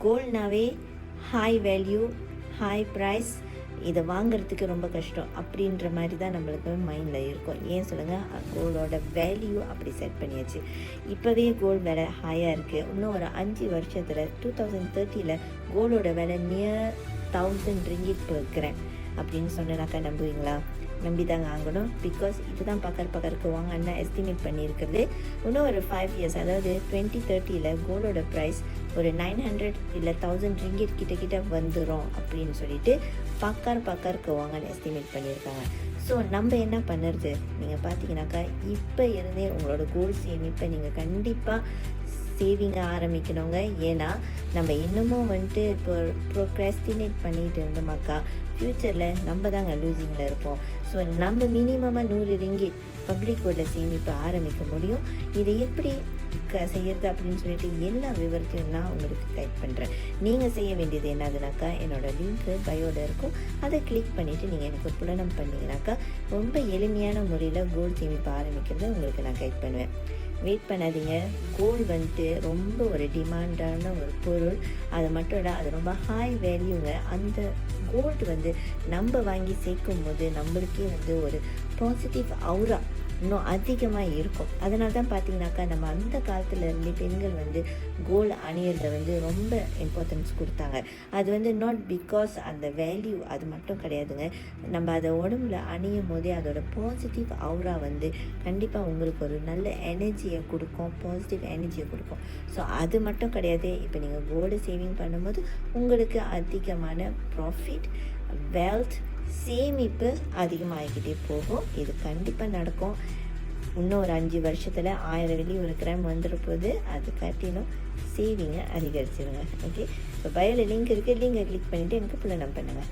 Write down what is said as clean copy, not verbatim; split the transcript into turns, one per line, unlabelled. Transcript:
கோல்ட்னாவே high value, high price, இதை வாங்குறதுக்கு ரொம்ப கஷ்டம் அப்படின்ற மாதிரி தான் நம்மளுக்கு மைண்டில் இருக்கும். ஏன் சொல்லுங்கள், கோல்டோட வேல்யூ அப்படி செட் பண்ணியாச்சு. இப்போவே கோல்டு விலை ஹையாக இருக்குது. இன்னும் ஒரு 5 வருஷத்தில் 2030 கோல்டோட விலை நியர் 1000 ringgit per gram அப்படின்னு சொன்னாக்கா நம்புவீங்களா? நம்பி தாங்க வாங்கணும். பிகாஸ் இதுதான் பக்கருக்கு வாங்கன்னா எஸ்டிமேட் பண்ணியிருக்கிறது. இன்னும் ஒரு 5 இயர்ஸ், அதாவது 2030 கோல்டோட ப்ரைஸ் ஒரு 900 இல்லை 1000 ringgit கிட்ட வந்துடும் அப்படின்னு சொல்லிட்டு பக்கருக்கு வாங்கன்னு எஸ்டிமேட் பண்ணியிருக்காங்க. ஸோ நம்ம என்ன பண்ணுறது, நீங்கள் பார்த்தீங்கன்னாக்கா இப்போ இருந்தே உங்களோட கோல்டு சேமிப்பை நீங்கள் கண்டிப்பாக சேவிங்க ஆரம்பிக்கணுங்க. ஏன்னா நம்ம இன்னமும் இப்போ ப்ரோக்ராஸ்டினேட் பண்ணிட்டு இருந்தோமாக்கா ஃப்யூச்சரில் நம்ம தாங்க லூசிங்கில் இருப்போம். ஸோ நம்ம மினிமமாக 100 ringgit பப்ளிக்கோட சேமிப்பை ஆரம்பிக்க முடியும். இதை எப்படி செய்யறது அப்படின்னு சொல்லிட்டு எல்லா விவரத்தையும் நான் உங்களுக்கு கைட் பண்ணுறேன். நீங்கள் செய்ய வேண்டியது என்னதுனாக்கா, என்னோடய லிங்க்கு பயோவில் இருக்கும், அதை கிளிக் பண்ணிவிட்டு நீங்கள் எனக்கு புலனம் பண்ணிங்கனாக்கா ரொம்ப எளிமையான முறையில் கோல்டு சேமிப்பை ஆரம்பிக்கிறத உங்களுக்கு நான் கைட் பண்ணுவேன். வெயிட் பண்ணாதீங்க. கோல்டு ரொம்ப ஒரு டிமாண்டான ஒரு பொருள். அது மட்டும் இல்லை, அது ரொம்ப ஹை வேல்யூங்க. அந்த கோல்டு நம்ம வாங்கி சேர்க்கும் போது நம்மளுக்கே ஒரு பாசிட்டிவ் அவுரா இன்னும் அதிகமாக இருக்கும். அதனால தான் பார்த்தீங்கன்னாக்கா நம்ம அந்த காலத்தில் இருந்து பெண்கள் கோல்டு அணியறதை ரொம்ப இம்பார்ட்டன்ஸ் கொடுத்தாங்க. அது நாட் பிகாஸ் அந்த வேல்யூ அது மட்டும் கிடையாதுங்க. நம்ம அதை உடம்புல அணியும் போதே அதோட பாசிட்டிவ் அவுரா கண்டிப்பாக உங்களுக்கு ஒரு நல்ல எனர்ஜியை கொடுக்கும், பாசிட்டிவ் எனர்ஜியை கொடுக்கும். ஸோ அது மட்டும் கிடையாது, இப்போ நீங்கள் கோல்டு சேவிங் பண்ணும்போது உங்களுக்கு அதிகமான ப்ராஃபிட், வெல்த், சேமிப்பு அதிகமாகிக்கிட்டே போகும். இது கண்டிப்பாக நடக்கும். இன்னும் ஒரு 5 வருஷத்தில் 1000 வெள்ளி ஒரு கிராம் வந்துட போகுது. அது காட்டிலும் சேவிங்கை அதிகரிச்சிருங்க. ஓகே, இப்போ பயோவில் லிங்க் இருக்குது, லிங்கை கிளிக் பண்ணிவிட்டு எனக்கு புலனம் பண்ணுங்கள்.